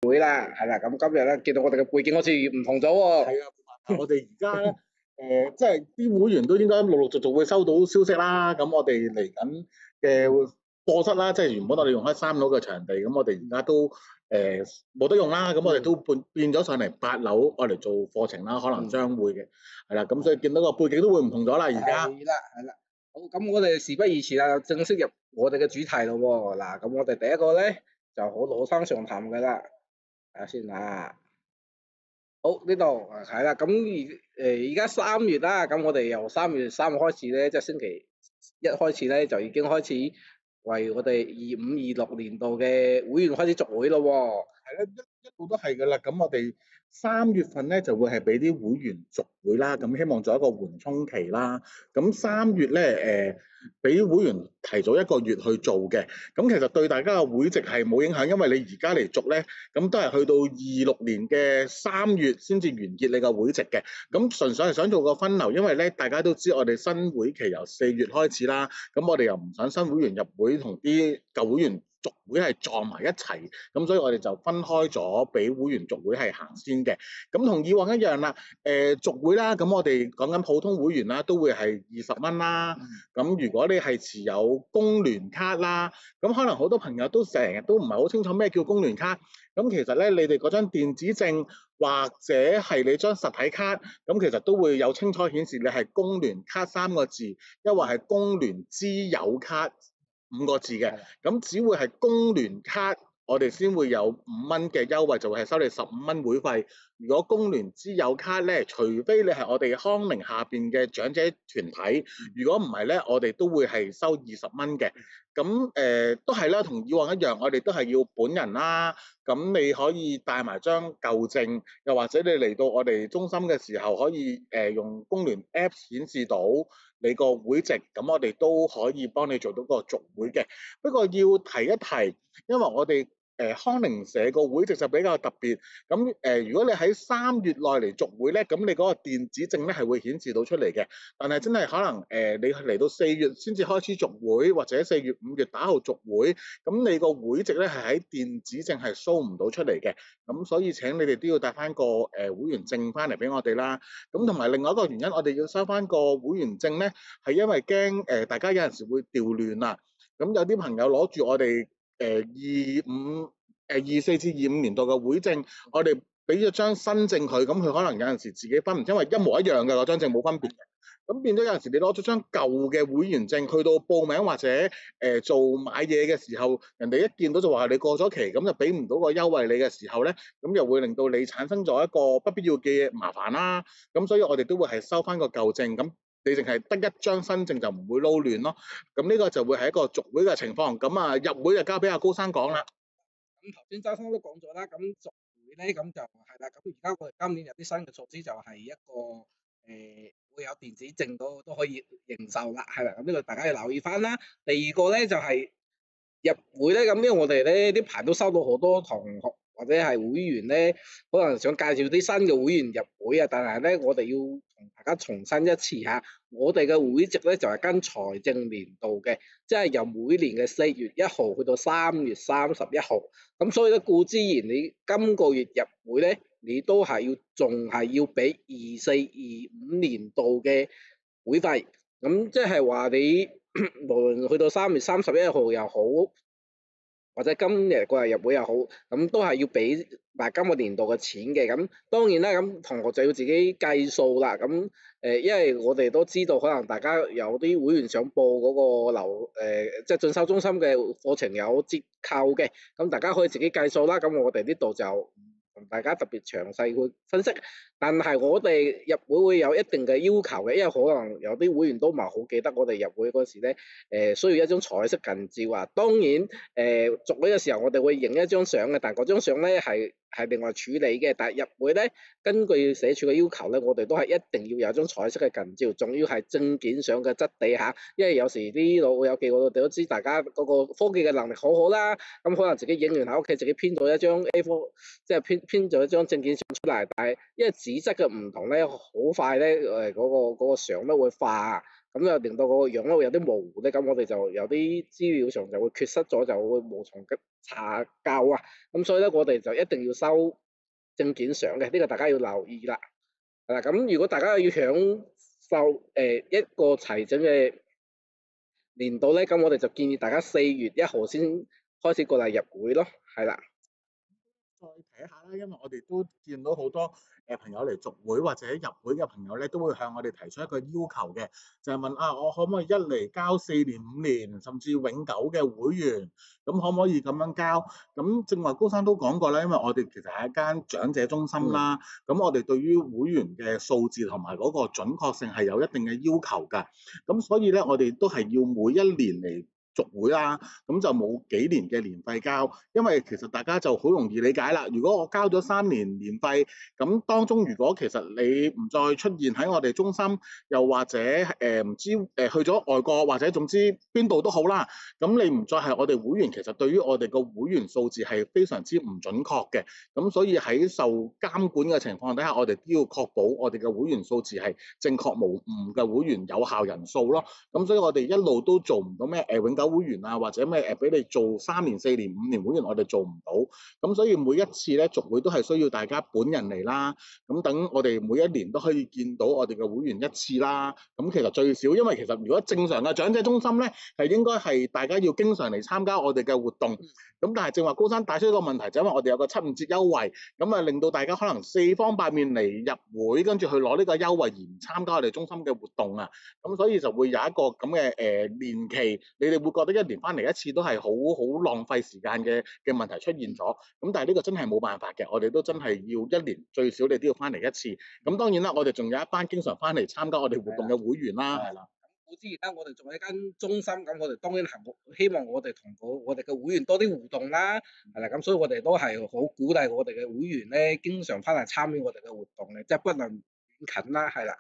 會啦，係啦，咁今日咧見到我哋嘅背景好似唔同咗喎。係啊，我哋而家即係啲會員都應該陸陸續續會收到消息啦。咁我哋嚟緊嘅課室啦，即係原本我哋用開3樓嘅場地，咁我哋而家都冇得用啦。咁我哋都變咗上嚟8樓，我嚟做課程啦，可能將會嘅，係啦。咁所以見到個背景都會唔同咗啦，而家。係啦，係啦。好，咁我哋事不宜遲啦，正式入我哋嘅主題咯喎。嗱，咁我哋第一個咧就好老生常談㗎啦。睇下先啊。好，呢度係啦，咁而家3月啦，咁我哋由3月3號開始咧，即係星期一開始咧，就已經開始為我哋25、26年度嘅會員開始續會咯喎。係啦，一路都係㗎啦。咁我哋3月份咧就會係俾啲會員續會啦，咁希望做一個緩衝期啦。咁3月咧俾會員提早1個月去做嘅。咁其實對大家嘅會籍係冇影響，因為你而家嚟續咧，咁都係去到26年嘅3月先至完結你嘅會籍嘅。咁純粹係想做個分流，因為咧大家都知我哋新會期由4月開始啦。咁我哋又唔想新會員入會同啲舊會員續會係撞埋一齊，咁所以我哋就分開咗俾會員續會係行先嘅。咁同以往一樣啦，續會啦，咁我哋講緊普通會員啦，都會係20蚊啦。咁如果你係持有工聯卡啦，咁可能好多朋友都成日都唔係好清楚咩叫工聯卡。咁其實咧，你哋嗰張電子證或者係你張實體卡，咁其實都會有清楚顯示你係工聯卡3個字，抑或係工聯資友卡5個字嘅。咁只會係工聯卡，我哋先會有5蚊嘅優惠，就會係收你15蚊會費。如果工聯資友卡咧，除非你係我哋康寧下邊嘅長者團體，如果唔係咧，我哋都會係收20蚊嘅。咁都係啦，同以往一樣，我哋都係要本人啦。咁你可以帶埋張舊證，又或者你嚟到我哋中心嘅時候，可以用工聯 Apps 顯示到你個會籍，咁我哋都可以幫你做到個續會嘅。不過要提一提，因為我哋康寧社個會籍就比較特別，咁如果你喺3月內嚟續會咧，咁你嗰個電子證咧係會顯示到出嚟嘅。但係真係可能你嚟到4月先至開始續會，或者4月、5月打後續會，咁你個會籍咧係喺電子證係 show 唔到出嚟嘅。咁所以請你哋都要帶翻個會員證翻嚟俾我哋啦。咁同埋另外一個原因，我哋要收翻個會員證咧，係因為驚大家有陣時會調亂啦。咁有啲朋友攞住我哋24至25年度嘅會證，我哋俾咗張新證佢，咁佢可能有陣時自己分唔清，因為一模一樣嘅嗰張證冇分別嘅。咁變咗有陣時你攞咗張舊嘅會員證去到報名或者做買嘢嘅時候，人哋一見到就話你過咗期，咁就俾唔到個優惠你嘅時候咧，咁又會令到你產生咗一個不必要嘅麻煩啦。咁所以我哋都會係收翻個舊證，咁你淨係得一張新證就唔會撈亂咯。咁呢個就會係一個續會嘅情況。咁啊入會就交俾阿高生講啦。咁頭先周生都講咗啦，咁續會咧咁就係啦。咁而家我哋今年有啲新嘅措施，就係一個會有電子證都可以認受啦，係啦。咁呢個大家要留意翻啦。第二個咧就係入會咧，咁因為我哋咧呢排都收到好多同學或者係會員咧，可能想介紹啲新嘅會員入會啊，但係咧我哋要同大家重申一次嚇，我哋嘅會籍咧就係跟財政年度嘅，即係由每年嘅4月1號去到3月31號。咁所以咧，固之然你今個月入會咧，你都係仲係要俾24、25年度嘅會費。咁即係話你無論去到3月31號又好，或者今日嗰日入會又好，咁都係要俾埋今個年度嘅錢嘅。咁當然啦，咁同學就要自己計數啦。咁因為我哋都知道，可能大家有啲會員想報嗰個即係進修中心嘅課程有折扣嘅，咁大家可以自己計數啦。咁我哋呢度就唔同大家特別詳細去分析，但係我哋入會有一定嘅要求嘅，因為可能有啲會員都唔係好記得我哋入會嗰時咧，需要一張彩色近照啊。當然續會嘅時候我哋會影一張相嘅，但嗰張相咧係另外處理嘅。但係入會咧，根據社署嘅要求咧，我哋都係一定要有張彩色嘅近照，仲要係證件相嘅質地嚇。因為有時啲老友記我哋都知大家嗰個科技嘅能力好好啦，咁可能自己影完喺屋企自己編咗一張 A4，即係編咗一張證件相出嚟，但係因為紙質嘅唔同咧，好快咧嗰個相都會化。咁就令到嗰個樣咧會有啲模糊咧，咁我哋就有啲資料上就會缺失咗，就會無從查究啊。咁所以咧，我哋就一定要收證件相嘅，呢個大家要留意啦。係啦，咁如果大家要享受一個齊整嘅年度咧，咁我哋就建議大家4月1號先開始過嚟入會咯，係啦。再睇下啦，因為我哋都見到好多朋友嚟續會或者入會嘅朋友咧，都會向我哋提出一個要求嘅，就係問啊，我可唔可以一嚟交4年、5年甚至永久嘅會員？咁可唔可以咁樣交？咁正話高生都講過啦，因為我哋其實係一間長者中心啦，咁我哋對於會員嘅數字同埋嗰個準確性係有一定嘅要求㗎。咁所以咧，我哋都係要每一年嚟續會啦，咁就冇幾年嘅年費交，因為其實大家就好容易理解啦。如果我交咗3年年費，咁當中如果其實你唔再出現喺我哋中心，又或者唔知去咗外國，或者總之邊度都好啦，咁你唔再係我哋會員，其實對於我哋個會員數字係非常之唔準確嘅。咁所以喺受監管嘅情況底下，我哋都要確保我哋嘅會員數字係正確無誤嘅會員有效人數咯。咁所以我哋一路都做唔到咩永久會員啊，或者咩俾你做3年、4年、5年會員，我哋做唔到。咁所以每一次咧續會都係需要大家本人嚟啦。咁等我哋每一年都可以見到我哋嘅會員一次啦。咁其實最少，因為其實如果正常嘅長者中心咧，係應該係大家要經常嚟參加我哋嘅活動。咁但係正話高生帶出一個問題，就因為我哋有個7、5折優惠，咁啊令到大家可能四方八面嚟入會，跟住去攞呢個優惠而唔參加我哋中心嘅活動啊。咁所以就會有一個咁嘅年期，你哋會覺得一年翻嚟一次都係好浪費時間嘅問題出現咗。咁但係呢個真係冇辦法嘅，我哋都真係要一年最少你都要翻嚟一次。咁當然啦，我哋仲有一班經常翻嚟參加我哋活動嘅會員啦，係啦。固然啦，我哋做一間中心，咁我哋當然係希望我哋同我哋嘅會員多啲互動啦，係啦，咁所以我哋都係好鼓勵我哋嘅會員咧，經常翻嚟參與我哋嘅活動嘅，即係不論遠近啦，係啦。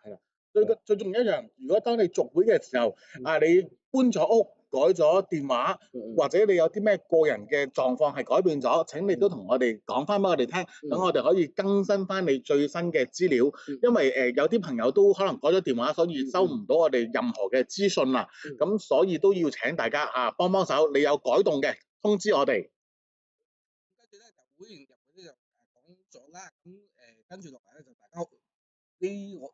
最重要一樣，如果當你續會嘅時候，你搬咗屋、改咗電話，或者你有啲咩個人嘅狀況係改變咗，請你都同我哋講翻俾我哋聽，等我哋可以更新翻你最新嘅資料。因為有啲朋友都可能改咗電話，所以收唔到我哋任何嘅資訊啦。咁所以都要請大家幫幫手，你有改動嘅通知我哋。跟住咧就會員入會咧就講咗啦，咁跟住落嚟咧就大家啲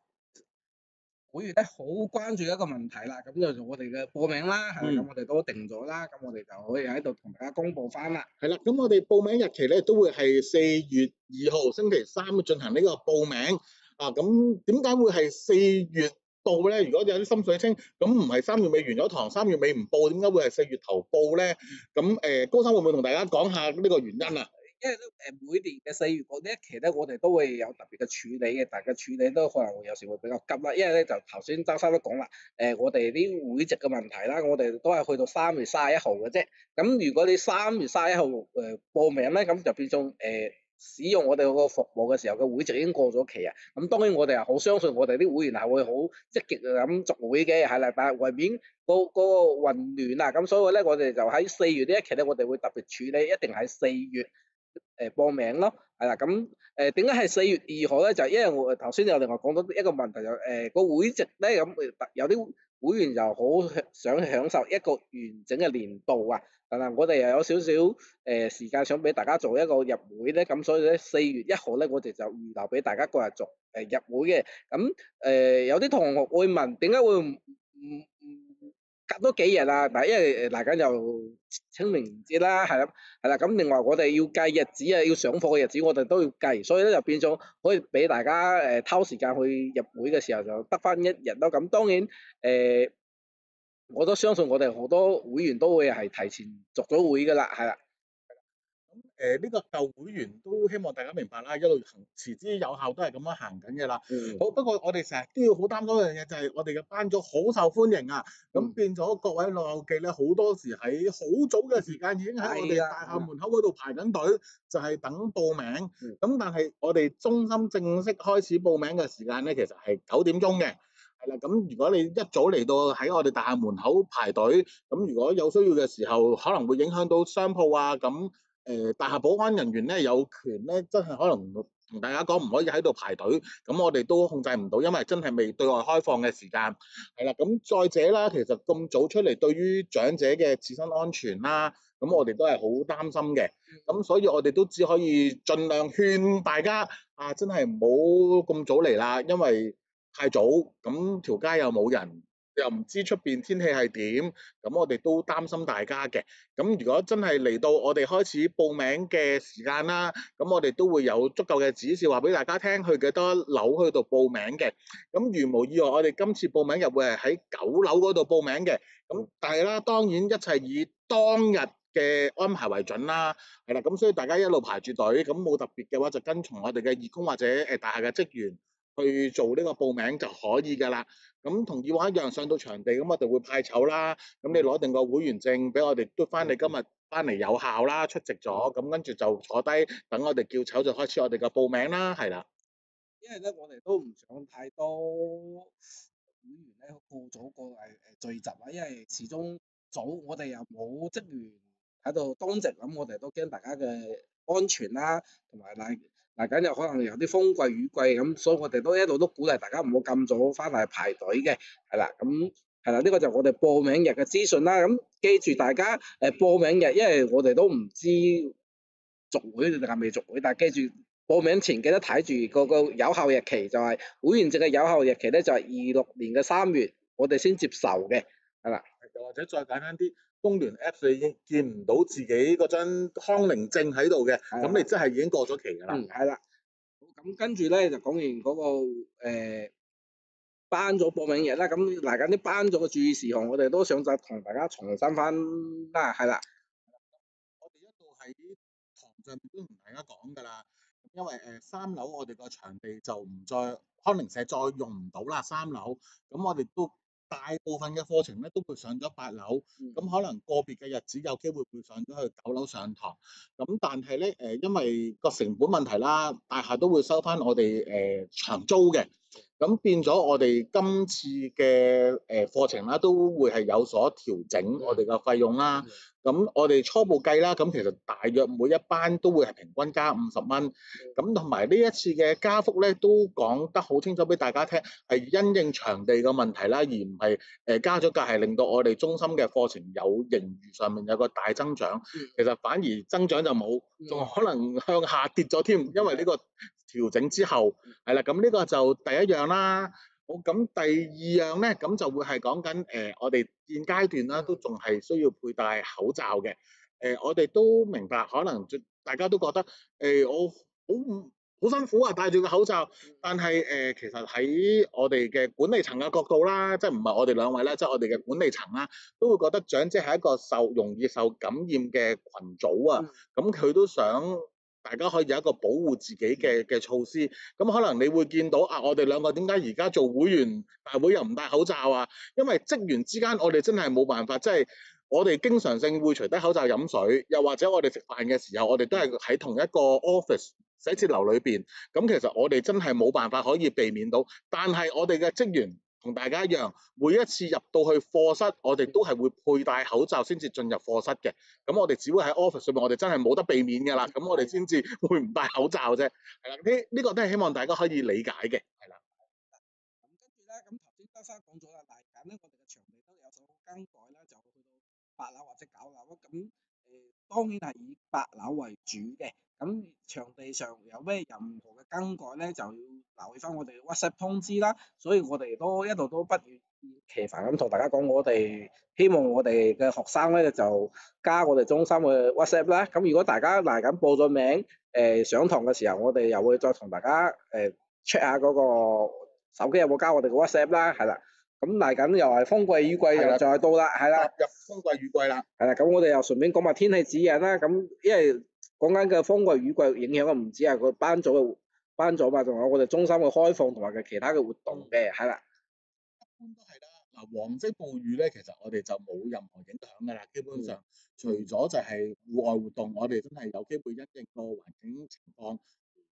會員咧好關注一個問題啦，咁就我哋嘅報名啦，係咁我哋都定咗啦，咁我哋就可以喺度同大家公佈翻啦。係啦，咁我哋報名日期咧都會係4月2號星期三進行呢個報名。咁點解會係4月報咧？如果有啲心水清，咁唔係3月尾完咗堂，3月尾唔報，點解會係4月頭報咧？咁高生會唔會同大家講下呢個原因啊？因為每年嘅4月嗰呢一期咧，我哋都會有特別嘅處理嘅，但係處理都可能會有時會比較急啦。因為咧就頭先周生都講啦，我哋啲會籍嘅問題啦，我哋都係去到3月31號嘅啫。咁如果你3月31號報名咧，咁就變咗使用我哋個服務嘅時候嘅會籍已經過咗期啊。咁當然我哋係好相信我哋啲會員係會好積極咁續會嘅，係啦，但係為免嗰個混亂啊，咁所以咧我哋就喺4月呢一期咧，我哋會特別處理，一定喺4月。報名咯，係啦，咁點解係4月2號咧？就係因為我頭先有另外講到一個問題，就個會籍咧，咁有啲會員就好想享受一個完整嘅年度啊，但係我哋又有少少時間想俾大家做一個入會咧，咁所以咧4月1號咧，我哋就預留俾大家個日續入會嘅。咁有啲同學會問點解會唔隔多幾日啊？嗱，因為嚟緊又清明節啦，係啦，咁另外我哋要計日子啊，要上課嘅日子我哋都要計，所以咧就變咗可以俾大家偷時間去入會嘅時候就得翻1日咯。咁當然我都相信我哋好多會員都會係提前續咗會噶啦，係啦。呢個舊會員都希望大家明白啦，一路行持之有效都係咁樣行緊嘅啦。好，不過我哋成日都要好擔心一樣嘢，就係我哋嘅班組好受歡迎啊。咁變咗各位老友記咧，好多時喺好早嘅時間已經喺我哋大廈門口嗰度排緊隊，就係等報名。咁但係我哋中心正式開始報名嘅時間咧，其實係9點鐘嘅。係啦，咁如果你一早嚟到喺我哋大廈門口排隊，咁如果有需要嘅時候，可能會影響到商鋪啊咁。大廈保安人員咧有權咧，真係可能同大家講唔可以喺度排隊，咁我哋都控制唔到，因為真係未對外開放嘅時間。係啦，咁再者啦，其實咁早出嚟對於長者嘅自身安全啦，咁我哋都係好擔心嘅。咁所以我哋都只可以盡量勸大家啊，真係唔好咁早嚟啦，因為太早，咁條街又冇人，又唔知出邊天氣係點，咁我哋都擔心大家嘅。咁如果真係嚟到我哋開始報名嘅時間啦，咁我哋都會有足夠嘅指示話俾大家聽，去幾多樓去度報名嘅。咁如無意外，我哋今次報名又會係喺9樓嗰度報名嘅。咁但係啦，當然一切以當日嘅安排為準啦。係啦，咁所以大家一路排住隊，咁冇特別嘅話就跟從我哋嘅義工或者大廈嘅職員去做呢個報名就可以㗎啦。咁同以往一樣，上到場地咁我哋會派籌啦。咁你攞定個會員證俾我哋嘟翻，你今日翻嚟有效啦，出席咗，咁跟住就坐低等我哋叫籌就開始我哋嘅報名啦，係啦。因為咧，我哋都唔想太多會員咧過早過嚟聚集啊，因為始終早我哋又冇職員喺度當值，咁我哋都驚大家嘅安全啦，同埋嚟緊又可能有啲風季雨季咁，所以我哋都一路都鼓勵大家唔好咁早翻嚟排隊嘅，係啦，咁係啦，呢個就我哋報名日嘅資訊啦，咁記住大家報名日，因為我哋都唔知續會定係未續會，但係記住。報名前記得睇住嗰個有效日期，就係會員證嘅有效日期咧，就係26年3月，我哋先接受嘅，係啦。又或者再簡單啲，工聯 Apps 你已經見唔到自己嗰張康寧證喺度嘅，咁你真係已經過咗期㗎啦。係啦。咁跟住咧就講完嗰個頒咗報名日啦，咁嚟緊啲頒咗嘅注意事項，我哋都想再同大家重申翻啦，係啦。我哋一度喺堂上面都同大家講㗎啦。因為3樓我哋個場地就唔再康寧社再用唔到啦，3樓，咁我哋都大部分嘅課程咧都會上咗8樓，咁可能個別嘅日子有機會會上咗去9樓上堂，咁但係咧因為個成本問題啦，大廈都會收翻我哋長租嘅，咁變咗我哋今次嘅課程啦都會係有所調整我哋嘅費用啦。咁我哋初步計啦，咁其實大約每一班都會係平均加50蚊，咁同埋呢一次嘅加幅咧都講得好清楚俾大家聽，係因應場地嘅問題啦，而唔係加咗價係令到我哋中心嘅課程有盈餘上面有個大增長，其實反而增長就冇，仲可能向下跌咗添，因為呢個調整之後係啦，咁呢個就第一樣啦。好，咁第二樣咧，咁就會係講緊我哋現階段啦，都仲係需要佩戴口罩嘅。我哋都明白，可能大家都覺得我好辛苦啊，戴住個口罩。但係其實喺我哋嘅管理層嘅角度啦，即係唔係我哋兩位啦，即係我哋嘅管理層啦，都會覺得長者係一個容易受感染嘅群組啊。咁佢都想大家可以有一個保護自己嘅措施，咁可能你會見到啊，我哋兩個點解而家做會員大會又唔戴口罩啊？因為職員之間我哋真係冇辦法，即係我哋經常性會除低口罩飲水，又或者我哋食飯嘅時候，我哋都係喺同一個 office 寫字樓裏邊，咁其實我哋真係冇辦法可以避免到，但係我哋嘅職員同大家一樣，每一次入到去課室，我哋都係會佩戴口罩先至進入課室嘅。咁我哋只會喺 office 上面，我哋真係冇得避免㗎啦。咁我哋先至會唔戴口罩啫。係啦，呢個都係希望大家可以理解嘅。係啦。咁跟住咧，咁頭先德生講咗啦，嚟緊咧我哋嘅場地都有所更改啦，就去到8樓或者9樓。咁當然係以8樓為主嘅。咁場地上有咩任何嘅更改咧，就要留意翻我哋 WhatsApp 通知啦。所以我哋都一路都不厭其煩咁同大家講，我哋希望我哋嘅學生咧就加我哋中心嘅 WhatsApp 啦。咁如果大家嚟緊報咗名，上堂嘅時候，我哋又會再同大家check 下嗰個手機有冇加我哋嘅 WhatsApp 啦，係啦。咁嚟緊又係風季雨季又再到啦，係啦。踏入風季雨季啦。係啦，咁我哋又順便講埋天氣指引啦。咁因為講緊嘅風季雨季影響嘅唔止係個班組嘛，仲有我哋中心嘅開放同埋嘅其他嘅活動嘅，係啦。一般都係啦。嗱，黃色暴雨咧，其實我哋就冇任何影響㗎啦。基本上，除咗就係戶外活動，我哋真係有機會因應個環境情況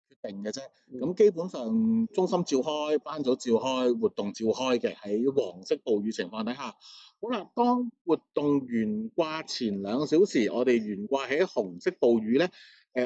決定嘅啫。咁基本上中心照開，班組照開，活動照開嘅，喺黃色暴雨情況底下。好啦，當活動懸掛前2小時，我哋懸掛喺紅色暴雨咧，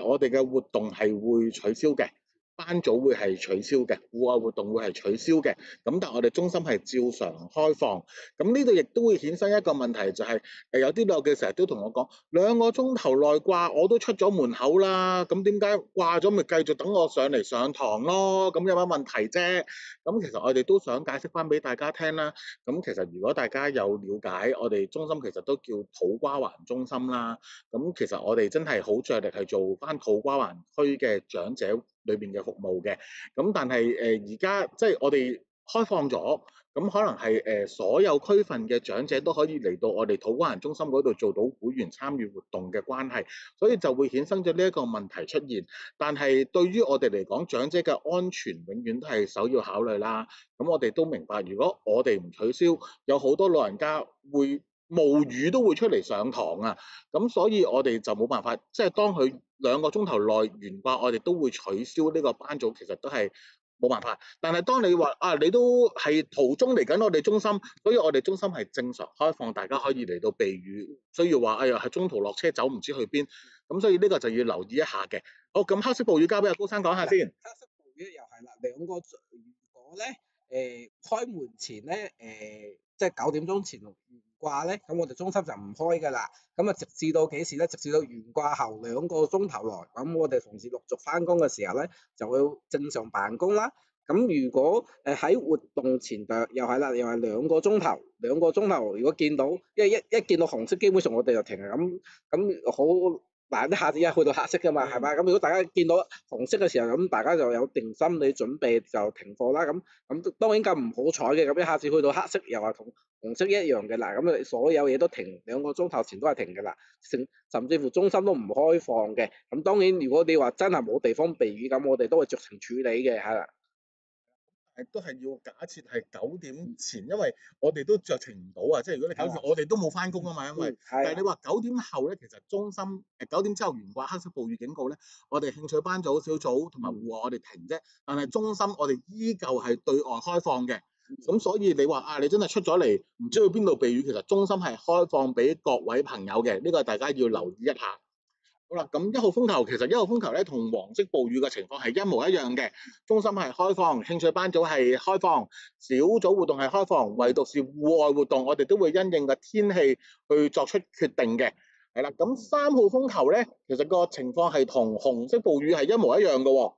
我哋嘅活動係會取消嘅。班組會係取消嘅，戶外活動會係取消嘅。咁但係我哋中心係照常開放。咁呢度亦都會衍生一個問題，就係、有啲老友記成日都同我講，2個鐘頭內掛我都出咗門口啦，咁點解掛咗咪繼續等我上嚟上堂咯？咁有乜問題啫？咁其實我哋都想解釋翻俾大家聽啦。咁其實如果大家有了解，我哋中心其實都叫土瓜灣中心啦。咁其實我哋真係好着力係做翻土瓜灣區嘅長者裏邊嘅服務嘅。咁但係而家即係我哋開放咗，咁可能係所有區份嘅長者都可以嚟到我哋土瓜灣中心嗰度做到會員參與活動嘅關係，所以就會衍生咗呢一個問題出現。但係對於我哋嚟講，長者嘅安全永遠都係首要考慮啦。咁我哋都明白，如果我哋唔取消，有好多老人家會冒雨都會出嚟上堂啊。咁所以我哋就冇辦法，即係當佢2個鐘頭內完掛，我哋都會取消呢個班組，其實都係冇辦法。但係當你話啊，你都係途中嚟緊我哋中心，所以我哋中心係正常開放，大家可以嚟到避雨，需要話哎呀係中途落車走唔知去邊，咁所以呢個就要留意一下嘅。好，咁黑色暴雨交俾阿高生講下先。黑色暴雨又係啦，如果咧開門前咧即係9點鐘前完掛咧，咁我哋中心就唔開㗎啦。咁啊，直至到幾時咧？直至到完掛後2個鐘頭內，咁我哋同事陸續翻工嘅時候咧，就會正常辦公啦。咁如果喺活動前就又係啦，又係2個鐘頭，如果見到，因為一見到紅色，基本上我哋就停啦。咁好嗱，一下子一去到黑色㗎嘛，係咪？咁如果大家見到紅色嘅時候，咁大家就有定心理準備就停課啦。咁當然咁唔好彩嘅，咁一下子去到黑色又係同紅色一樣嘅啦。咁所有嘢都停，2個鐘頭前都係停嘅啦，甚至乎中心都唔開放嘅。咁當然如果你話真係冇地方避雨，咁我哋都會酌情處理嘅，係啦。都係要假設係9點前，因為我哋都酌情唔到啊！即係如果你9點，我哋都冇翻工啊嘛，因為但係你話9點後咧，其實中心9點之後懸掛黑色暴雨警告咧，我哋興趣班組、小組同埋戶外我哋停啫，但係中心我哋依舊係對外開放嘅。咁所以你話啊，你真係出咗嚟唔知去邊度避雨，其實中心係開放俾各位朋友嘅，呢個大家要留意一下。好啦，咁1號風球其實1號風球咧同黃色暴雨嘅情況係一模一樣嘅，中心係開放，興趣班組係開放，小組活動係開放，唯獨是戶外活動我哋都會因應嘅天氣去作出決定嘅。係啦，咁3號風球咧，其實個情況係同紅色暴雨係一模一樣嘅喎。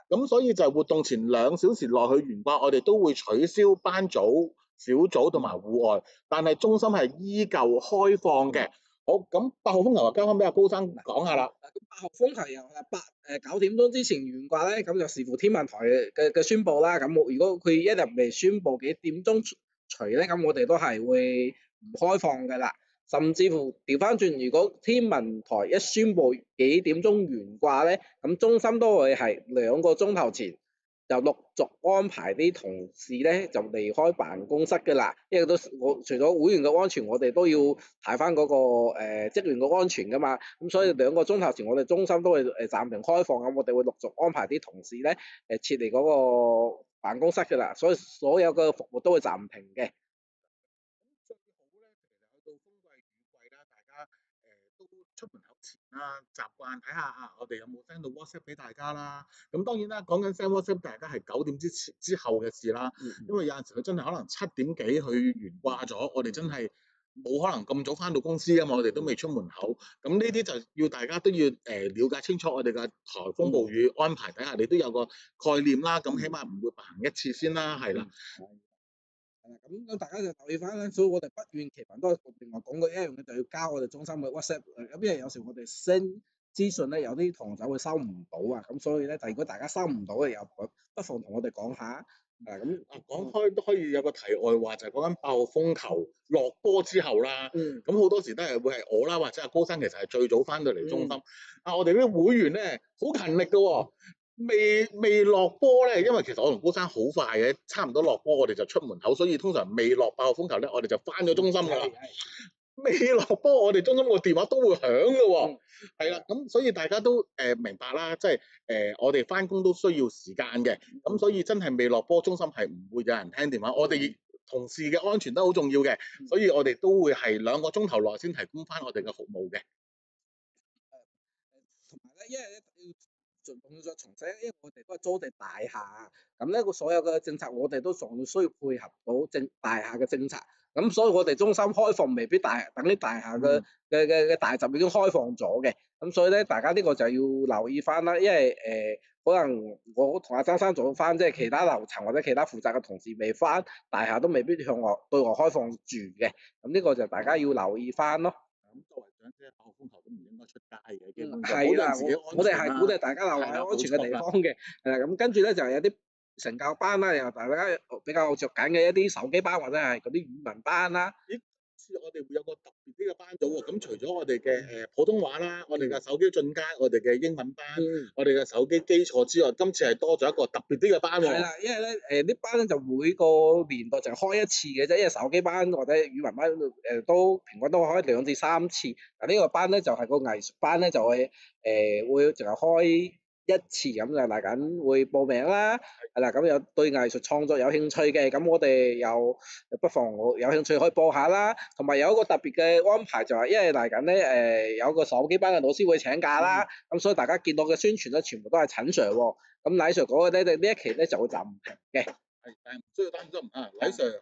咁所以就係活動前2小時內去完掛，我哋都會取消班組、小組同埋戶外，但係中心係依舊開放嘅。好，咁8號風球就交翻俾阿高生講下啦。咁8號風球又係9點鐘之前完掛咧，咁就視乎天文台嘅宣佈啦。咁如果佢一日未宣佈幾點鐘除咧，咁我哋都係會唔開放嘅啦。甚至乎調翻轉，如果天文台一宣佈幾點鐘完掛咧，咁中心都會係2個鐘頭前就陸續安排啲同事咧就離開辦公室嘅啦，因為除咗會員嘅安全，我哋都要睇翻嗰個職員嘅安全噶嘛。咁所以2個鐘頭前我哋中心都會暫停開放，咁我哋會陸續安排啲同事咧撤離嗰個辦公室嘅啦，所以所有嘅服務都會暫停嘅。最好咧，其實去到風季雨季啦，大家都出門口前啦，習慣睇下啊，我哋有冇 send 到 WhatsApp 俾大家啦。咁當然啦，講緊 send WhatsApp，大家係9點之後嘅事啦。因為有陣時佢真係可能7點幾去完掛咗，我哋真係冇可能咁早翻到公司啊嘛，我哋都未出門口。咁呢啲就要大家都要了解清楚我哋嘅颱風暴雨安排底下，你都有個概念啦。咁起碼唔會行一次先啦，係啦。咁大家就留意翻啦，所以我哋不厭其煩都係另外講過一樣嘅，就要交我哋中心嘅 WhatsApp。咁因為有時我哋 send 資訊咧，有啲同事會收唔到啊，咁所以咧，如果大家收唔到嘅，又不妨同我哋講下。講開都可以有個題外話，就係講緊8號風球落波之後啦。咁好多時都係會係我啦，或者阿高生其實係最早翻到嚟中心。我哋啲會員咧好勤力嘅喎。未落波咧，因為其實我同高生好快嘅，差唔多落波我哋就出門口，所以通常未落8號風球咧，我哋就翻咗中心㗎啦。未落波，我哋中心個電話都會響嘅喎。係啦，咁所以大家都明白啦，即係我哋翻工都需要時間嘅，咁所以真係未落波，中心係唔會有人聽電話。我哋同事嘅安全都好重要嘅，所以我哋都會係2個鐘頭內先提供翻我哋嘅服務嘅。同埋咧，因為仲要再重申，因為我哋都係租地大廈，咁咧個所有嘅政策我哋都仲需要配合到大廈嘅政策，咁所以我哋中心開放未必等啲大廈嘅大閘已經開放咗嘅，咁所以咧大家呢個就要留意翻啦，因為可能我同阿張生做翻，即係其他樓層或者其他負責嘅同事未翻，大廈都未必向外對外開放住嘅，咁呢個就大家要留意翻咯。咁作為長者8號風球都唔應該出街嘅，基本上保係啦，障自己我哋係鼓勵大家留係啦，喺安全嘅冇錯啦。地方嘅，咁跟住咧就有啲成教班啦，又大家比較着緊嘅一啲手機班或者係嗰啲語文班啦。咦，今次我哋會有個特別啲嘅班組喎，咁除咗我哋嘅普通話啦，我哋嘅手機進階，我哋嘅英文班，我哋嘅手機基礎之外，今次係多咗一個特別啲嘅班喎。係啦，因為咧啲班咧就每個年度就開一次嘅啫，因為手機班或者語文班都平均都開2至3次。嗱呢個班咧就係個藝術班咧就係會淨係開一次咁就嚟緊會報名啦。係啦，咁有對藝術創作有興趣嘅，咁我哋又不妨有興趣可以報下啦。同埋有一個特別嘅安排就係，因為嚟緊咧有個手機班嘅老師會請假啦，咁所以大家見到嘅宣傳咧全部都係陳 Sir 喎。咁禮 Sir 嗰個咧，呢一期咧就會暫停嘅。係，但係唔需要擔心啊，禮 Sir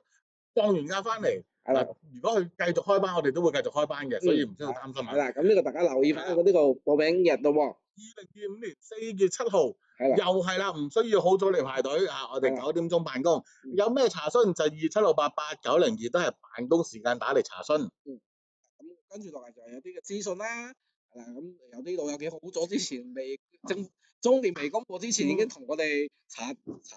放完假翻嚟係啦，嗱，如果佢繼續開班，我哋都會繼續開班嘅，所以唔需要擔心啊。係啦，咁呢個大家留意翻呢個報名日咯喎。2025年4月7號，係啦，又係啦，唔需要好早嚟排隊啊！我哋9點鐘辦公，有咩查詢就27688902都係辦公時間打嚟查詢。咁跟住落嚟就係有啲嘅資訊啦。係啦，咁有啲老友記好早之前中電未公佈之前已經同我哋查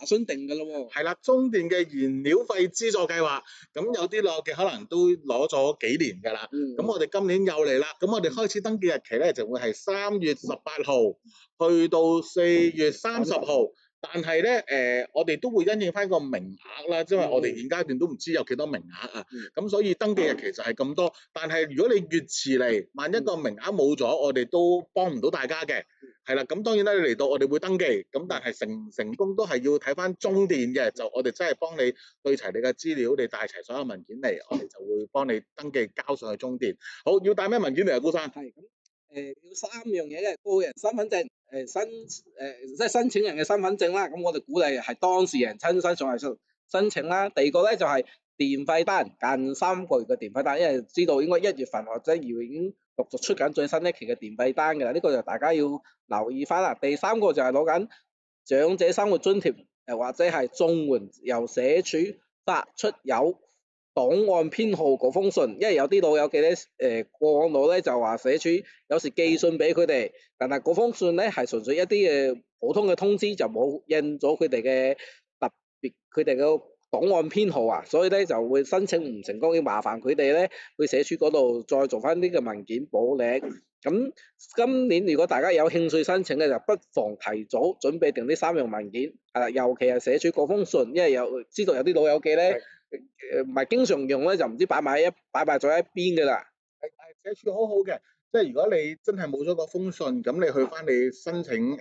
詢定㗎咯喎。係啦，中電嘅燃料費資助計劃，咁有啲老友記可能都攞咗幾年㗎啦。咁我哋今年又嚟啦，咁我哋開始登記日期咧就會係3月18號去到4月30號。但係咧，我哋都會因應翻個名額啦，因為我哋現階段都唔知有幾多名額啊，咁所以登記日期就係咁多。但係如果你越遲嚟，萬一個名額冇咗，我哋都幫唔到大家嘅。係啦，咁當然啦，你嚟到我哋會登記，咁但係成功都係要睇翻中電嘅，就我哋真係幫你對齊你嘅資料，你帶齊所有文件嚟，我哋就會幫你登記交上去中電。好，要帶咩文件嚟啊，高生？係咁。要3樣嘢嘅，個人身份證，即係申請人嘅身份證啦。咁我哋鼓勵係當事人親身上去申請啦。第二個咧就係電費單，近3個月嘅電費單，因為知道應該1月份或者2月已經陸續出緊最新一期嘅電費單㗎啦。呢個就大家要留意翻啦。第三個就係攞緊長者生活津貼，或者係綜援，由社署發出有檔案編號嗰封信，因為有啲老友記咧，過往到咧就話社署有時寄信俾佢哋，但係嗰封信咧係純粹一啲普通嘅通知，就冇印咗佢哋嘅特別佢哋嘅檔案編號啊，所以咧就會申請唔成功，要麻煩佢哋咧去社署嗰度再做翻呢個文件補領。咁今年如果大家有興趣申請嘅，就不妨提早準備定呢3樣文件，係啦，尤其係社署嗰封信，因為知道有啲老友記咧。唔係經常用咧，就唔知擺埋咗一邊㗎啦。係社署好好嘅，即係如果你真係冇咗嗰封信，咁你去翻你申請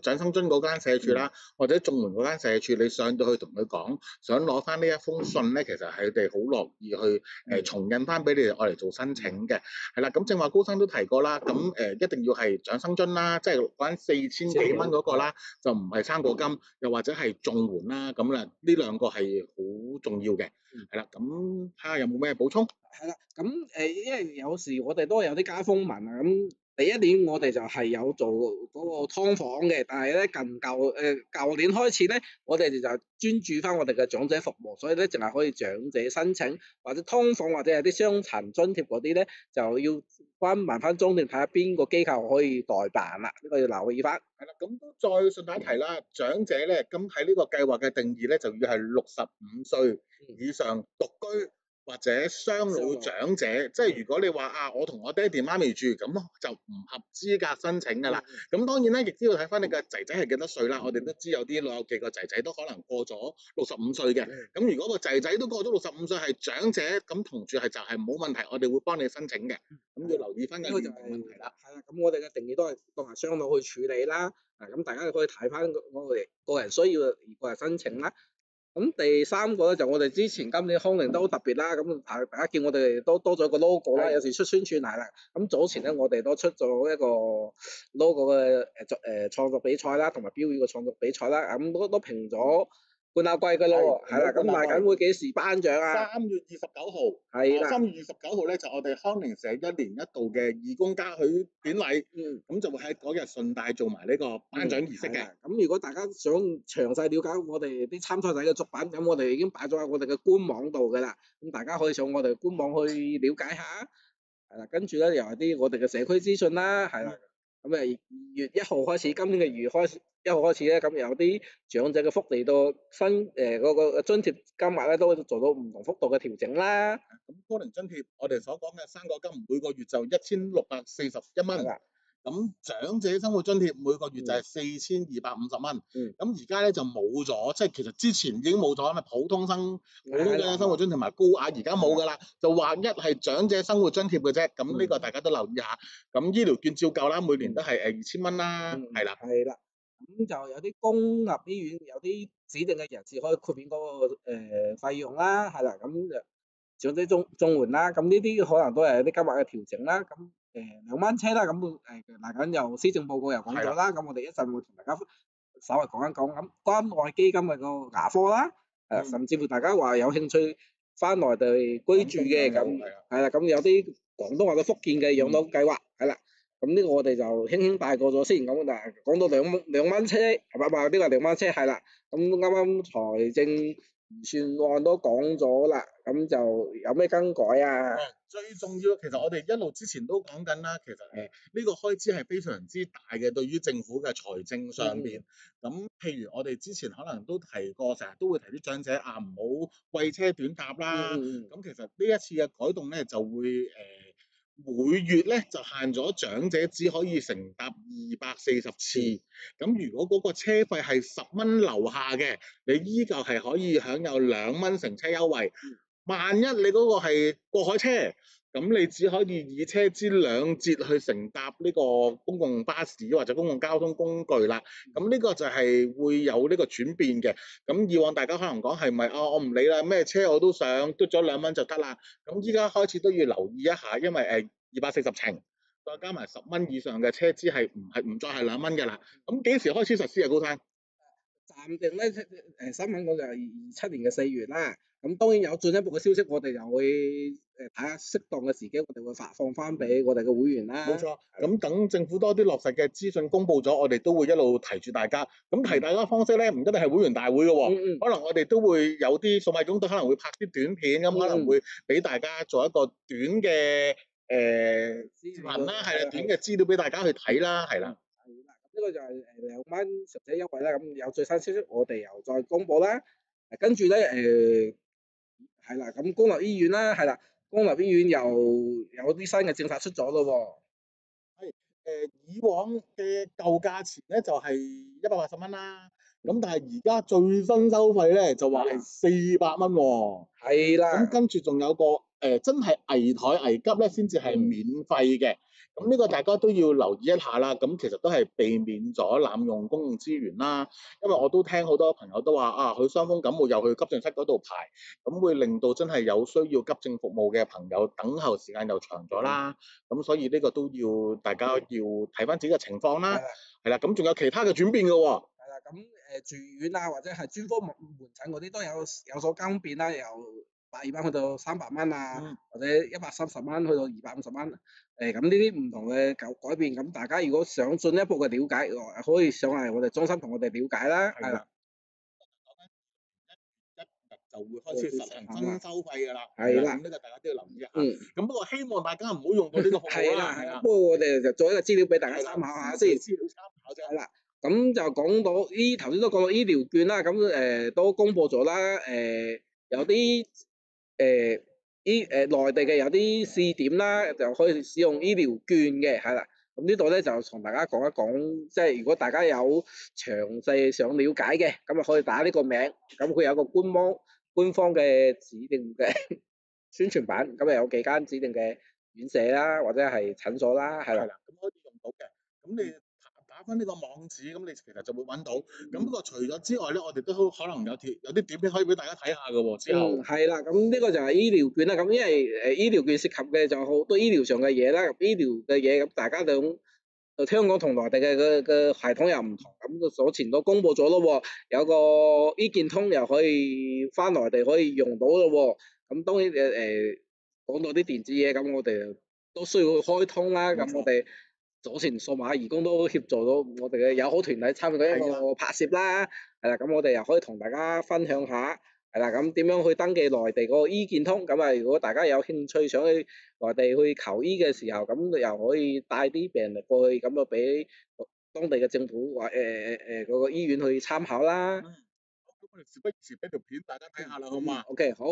長生津嗰間社署啦，或者綜援嗰間社署，你上到去同佢講，想攞翻呢一封信咧，其實係佢哋好樂意去重印翻俾你哋，愛嚟做申請嘅。係啦，咁正話高生都提過啦，咁一定要係長生津啦，即係嗰間4000幾蚊嗰個啦，就唔係生果金，又或者係綜援啦，咁啦，呢兩個係好重要嘅。係啦，咁睇下有冇咩補充？係啦，咁因為有時我哋都有啲街坊問啊，咁第一年我哋就係有做嗰個劏房嘅，但係咧舊年開始咧，我哋就專注翻我哋嘅長者服務，所以咧淨係可以長者申請，或者劏房或者係啲傷殘津貼嗰啲咧，就要問翻中電睇下邊個機構可以代辦啦，呢個要留意翻。係啦，咁都再順帶一提啦，長者咧，咁喺呢個計劃嘅定義咧，就要係65歲以上獨居或者雙老長者，即係如果你話啊，我同我爹哋媽咪住，咁就唔合資格申請㗎啦。咁當然咧，亦都要睇翻你嘅仔仔係幾多歲啦。我哋都知有啲老友記個仔仔都可能過咗65歲嘅。咁如果個仔仔都過咗65歲係長者，咁同住係就係冇問題，我哋會幫你申請嘅。咁要留意翻嘅呢個就係問題啦。係啦，咁我哋嘅定義都係當係雙老去處理啦。咁大家可以睇翻我哋個人需要而個人申請啦。咁第三個咧就我哋之前今年康寧都好特別啦，咁大家見我哋都多咗個 logo 啦，係有時出宣傳係啦。咁早前咧我哋都出咗一個 logo 嘅創作比賽啦，同埋標語嘅創作比賽啦，咁都評咗冠亞季嘅咯喎，係啦。咁嚟緊會幾時頒獎啊？3月29號，係啦， 3月29號咧就我哋康寧社1年1度嘅義工嘉許典禮，咁就會喺嗰日順帶做埋呢個頒獎儀式嘅。咁如果大家想詳細了解我哋啲參賽者嘅作品，咁我哋已經擺咗喺我哋嘅官網度㗎啦，咁大家可以上我哋官網去了解下。係啦，跟住咧又係啲我哋嘅社區資訊啦，係啦。咁2月1號開始，今年嘅2月1號開始咧，咁有啲長者嘅福利到新嗰個津貼金額咧都做到唔同幅度嘅調整啦。咁高齡津貼我哋所講嘅生果金每個月就1641蚊。咁長者生活津貼每個月就係4250蚊。咁而家咧就冇咗，即係其實之前已經冇咗，因為普通嘅生活津貼同埋高額而家冇㗎啦，就劃一係長者生活津貼嘅啫。咁呢個大家都留意下。咁醫療券照舊啦，每年都係2000蚊啦，係啦。係啦。咁就有啲公立醫院有啲指定嘅人士可以豁免嗰個費用啦，係啦。咁長者綜援啦，咁呢啲可能都係有啲金額嘅調整啦。咁兩蚊車啦，咁嚟緊又施政報告又講咗啦，咁我哋一陣會同大家稍微講一講。咁關愛基金嘅個牙科啦，甚至乎大家話有興趣翻內地居住嘅，咁係啦，咁有啲廣東話嘅福建嘅養老計劃，係啦。咁呢個我哋就輕輕帶過咗先，咁但係講到兩蚊車，係嘛？呢個兩蚊車係啦。咁啱啱財政預算案都講咗啦，咁就有咩更改啊？最重要，其實我哋一路之前都講緊啦，其實呢個開支係非常之大嘅，對於政府嘅財政上邊。咁譬如我哋之前可能都提過，成日都會提啲長者啊，唔好貴車短搭啦。咁其實呢一次嘅改動咧，就會每月咧就限咗長者只可以乘搭240次。咁如果嗰個車費係10蚊樓下嘅，你依舊係可以享有2蚊乘車優惠。萬一你嗰個係過海車，咁你只可以以車資2折去乘搭呢個公共巴士或者公共交通工具啦。咁呢個就係會有呢個轉變嘅。咁以往大家可能講係咪我唔理啦，咩車我都上，嘟咗2蚊就得啦。咁依家開始都要留意一下，因為240程，再加埋10蚊以上嘅車資係唔再係2蚊嘅啦。咁幾時開始實施啊？高生？暫定咧新聞講就係27年嘅4月啦。咁當然有進一步嘅消息，我哋又會睇下適當嘅時機，我哋會發放翻俾我哋嘅會員啦。冇錯，咁等政府多啲落實嘅資訊公佈咗，我哋都會一路提住大家。咁提大家方式咧，唔一定係會員大會嘅喎，可能我哋都會有啲數碼總隊可能會拍啲短片，咁可能會俾大家做一個短嘅視頻啦，係啦，短嘅資料俾大家去睇啦，係啦。係啦，咁呢個就係2蚊乘車優惠啦。咁有最新消息，我哋又再公佈啦。跟住咧係啦，咁公立醫院啦，係啦，公立醫院又有啲新嘅政策出咗咯喎。以往嘅舊價錢咧就係180蚊啦，咁但係而家最新收費咧就話係400蚊喎。係啦。咁跟住仲有個真係危殆危急咧先至係免費嘅。咁呢個大家都要留意一下啦。咁其實都係避免咗濫用公共資源啦。因為我都聽好多朋友都話佢傷風感冒又去急症室嗰度排，咁會令到真係有需要急症服務嘅朋友等候時間又長咗啦。咁所以呢個都要大家要睇翻自己嘅情況啦。係啦，咁仲有其他嘅轉變嘅喎。係啦，咁住院啊或者係專科門診嗰啲都有所更變啦，由120蚊去到300蚊啊，或者130蚊去到250蚊。咁呢啲唔同嘅改變，咁大家如果想進一步嘅了解，可以上嚟我哋中心同我哋了解啦。係啦。就會開始實行新收費㗎啦。係啦，咁呢個大家都要留意一下。咁不過希望大家唔好用到呢個服務啦。係啦，不過我哋就做一個資料俾大家參考下先。資料參考啫。係啦，咁就講到頭先都講到醫療券啦，咁都公佈咗啦。有啲內地嘅有啲試點啦，就可以使用醫療券嘅，係啦。咁呢度咧就同大家講一講，即係如果大家有詳細想了解嘅，咁就可以打呢個名，咁佢有個官方嘅指定嘅宣傳版，咁有幾間指定嘅院舍啦，或者係診所啦，係啦。咁可以用到嘅。咁你打打翻呢個網址，咁你其實就會揾到。咁不過除咗之外咧，我哋都可能有啲短片可以俾大家睇下嘅喎。之後係啦，咁呢個就係醫療券啦。咁因為醫療券涉及嘅就好多醫療上嘅嘢啦，醫療嘅嘢咁大家香港同內地嘅系統又唔同，咁早前都公佈咗咯喎，有個醫健通又可以翻內地可以用到咯喎。咁當然講到啲電子嘢，咁我哋都需要開通啦。咁我哋早前數碼義工都協助到我哋嘅友好團體參與咗一個拍攝啦，係啦，咁我哋又可以同大家分享下，係啦，咁點樣去登記內地嗰個醫健通？咁啊，如果大家有興趣想去內地去求醫嘅時候，咁又可以帶啲病人過去，咁啊俾當地嘅政府或嗰個醫院去參考啦。咁我哋時不時俾條片大家睇下啦，好嘛？OK，好。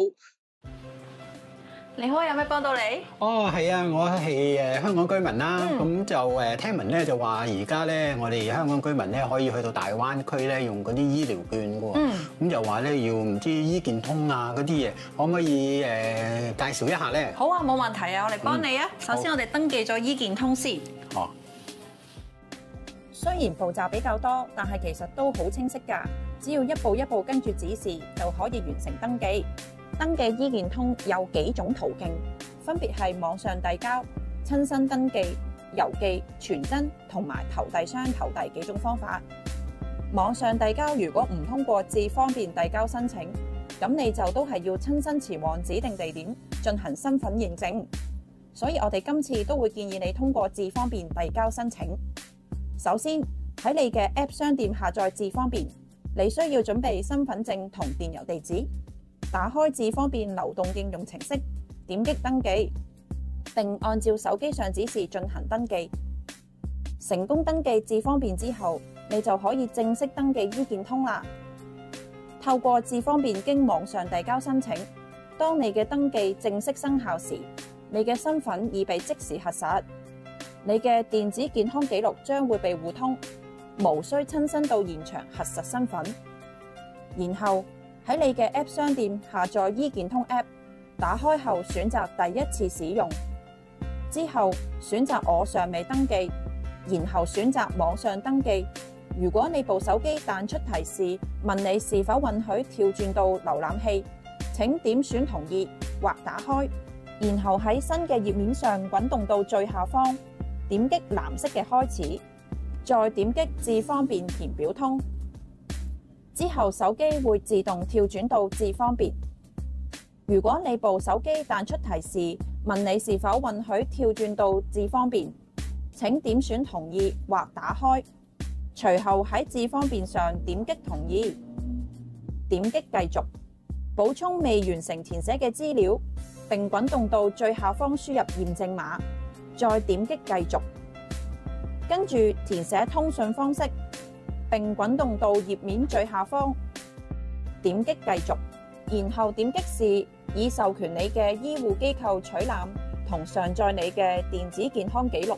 你好，有咩幫到你？哦，係啊，我係香港居民啦，咁就聽聞咧就話而家咧我哋香港居民咧可以去到大灣區咧用嗰啲醫療券嘅喎，咁又話咧要唔知醫健通啊嗰啲嘢，可唔可以介紹一下咧？好啊，冇問題啊，我嚟幫你啊。首先我哋登記咗醫健通先。哦。雖然步驟比較多，但係其實都好清晰㗎，只要一步一步跟住指示就可以完成登記。登記醫健通有幾種途徑，分別係網上遞交、親身登記、郵寄、傳真同埋投遞箱投遞幾種方法。網上遞交如果唔通過智方便遞交申請，咁你就都係要親身前往指定地點進行身份認證。所以我哋今次都會建議你通過智方便遞交申請。首先喺你嘅 App 商店下載智方便，你需要準備身份證同電郵地址。打開智方便流動應用程式，點擊登記，並按照手機上指示進行登記。成功登記智方便之後，你就可以正式登記醫健通啦。透過智方便經網上遞交申請，當你嘅登記正式生效時，你嘅身份已被即時核實，你嘅電子健康記錄將會被互通，無需親身到現場核實身份。然後喺你嘅 App 商店下載醫健通 App， 打開後選擇第一次使用，之後選擇我尚未登記，然後選擇網上登記。如果你部手機彈出提示問你是否允許跳轉到瀏覽器，請點選同意或打開，然後喺新嘅頁面上滾動到最下方，點擊藍色嘅開始，再點擊智方便填表通。之後手機會自動跳轉到智方便。如果你部手機彈出提示問你是否允許跳轉到智方便，請點選同意或打開，隨後喺智方便上點擊同意，點擊繼續，補充未完成填寫嘅資料，並滾動到最下方輸入驗證碼，再點擊繼續，跟住填寫通訊方式，並滾動到頁面最下方，點擊繼續，然後點擊是已授權你嘅醫護機構取覽同上載你嘅電子健康記錄，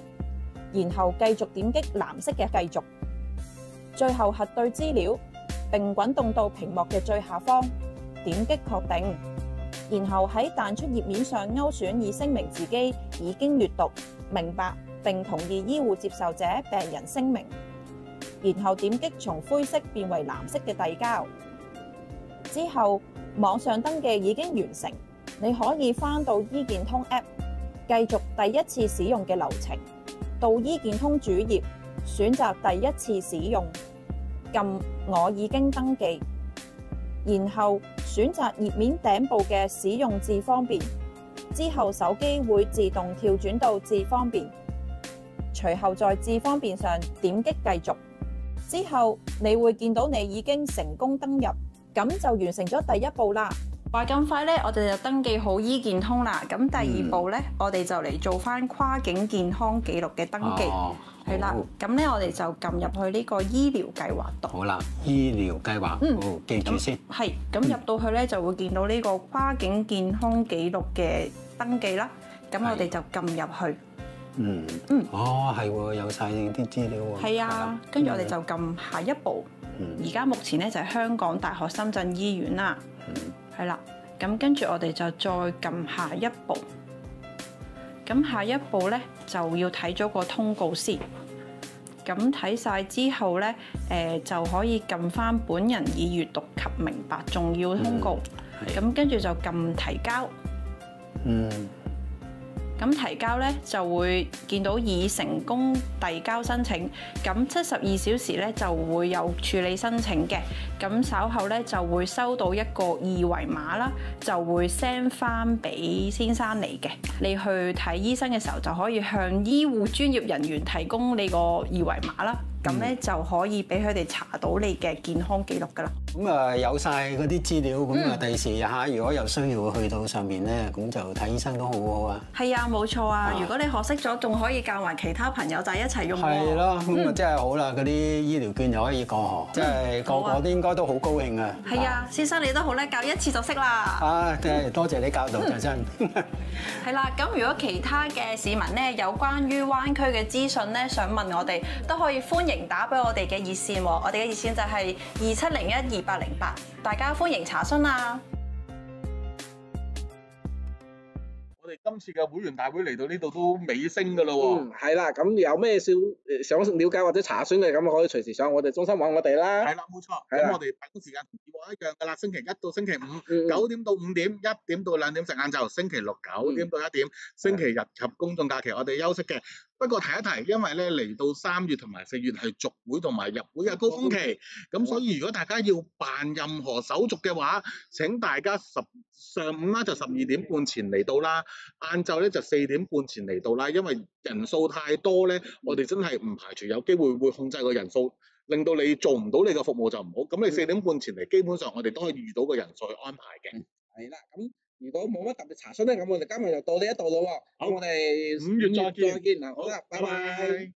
然後繼續點擊藍色嘅繼續，最後核對資料，並滾動到屏幕嘅最下方，點擊確定，然後喺彈出頁面上勾選以聲明自己已經閱讀、明白並同意醫護接受者病人聲明。然後點擊從灰色變為藍色嘅遞交，之後網上登記已經完成，你可以返到醫健通 App， 繼續第一次使用嘅流程。到醫健通主頁，選擇第一次使用，撳我已經登記，然後選擇頁面頂部嘅使用智方便，之後手機會自動跳轉到智方便，隨後在智方便上點擊繼續。之後你會見到你已經成功登入，咁就完成咗第一步啦。話咁快呢，我哋就登記好醫健通啦。咁第二步呢，我哋就嚟做翻跨境健康記錄嘅登記。係啦，咁呢，我哋就撳入去呢個醫療計劃度。好啦，醫療計劃，記住先。係，咁入到去呢，就會見到呢個跨境健康記錄嘅登記啦。咁我哋就撳入去。哦，係喎，有晒啲資料喎。係啊，跟住我哋就撳下一步。而家目前咧就係香港大學深圳醫院啦。係啦，咁跟住我哋就再撳下一步。咁下一步咧就要睇咗個通告先。咁睇晒之後咧，就可以撳翻本人已閱讀及明白重要通告，咁跟住就撳提交。咁提交咧就會見到已成功遞交申請，咁72小時咧就會有處理申請嘅，咁稍後咧就會收到一個二維碼啦，就會 send 翻俾先生你嘅，你去睇醫生嘅時候就可以向醫護專業人員提供你個二維碼啦，咁咧就可以俾佢哋查到你嘅健康記錄㗎啦。咁啊有晒嗰啲資料，咁啊第時嚇如果有需要去到上面咧，咁就睇醫生都好好啊。係啊，冇錯啊！如果你學識咗，仲可以教埋其他朋友仔一齊用喎。係咯，咁啊真係好啦，嗰啲醫療券又可以過河，即係個個都應該都好高興啊。係啊，先生你都好叻，教一次就識啦。啊，多謝你教導就真。係啦，咁如果其他嘅市民咧有關於灣區嘅資訊咧，想問我哋都可以歡迎打俾我哋嘅熱線喎，我哋嘅熱線就係27012808，大家歡迎查詢啊！我哋今次嘅會員大會嚟到呢度都尾聲㗎啦喎。係啦，咁有咩想了解或者查詢嘅，咁可以隨時上我哋中心揾我哋啦。係啦，冇錯。係啦咁我哋辦公時間同以往一樣㗎啦，星期一到星期五9點到5點，1點到2點食晏晝，星期六9點到1點，星期日及公眾假期我哋休息嘅。不過提一提，因為咧嚟到3月同埋4月係續會同埋入會嘅高峰期，咁所以如果大家要辦任何手續嘅話，請大家上午啦就12點半前嚟到啦，晏晝咧就4點半前嚟到啦，因為人數太多咧，我哋真係唔排除有機會會控制個人數，令到你做唔到你嘅服務就唔好。咁你4點半前嚟，基本上我哋都可以預到個人數去安排嘅。係啦，咁如果冇乜特別查詢咧，咁我哋今日就到呢一度咯喎。好咁我哋5月再見再見嗱，好啦，拜拜。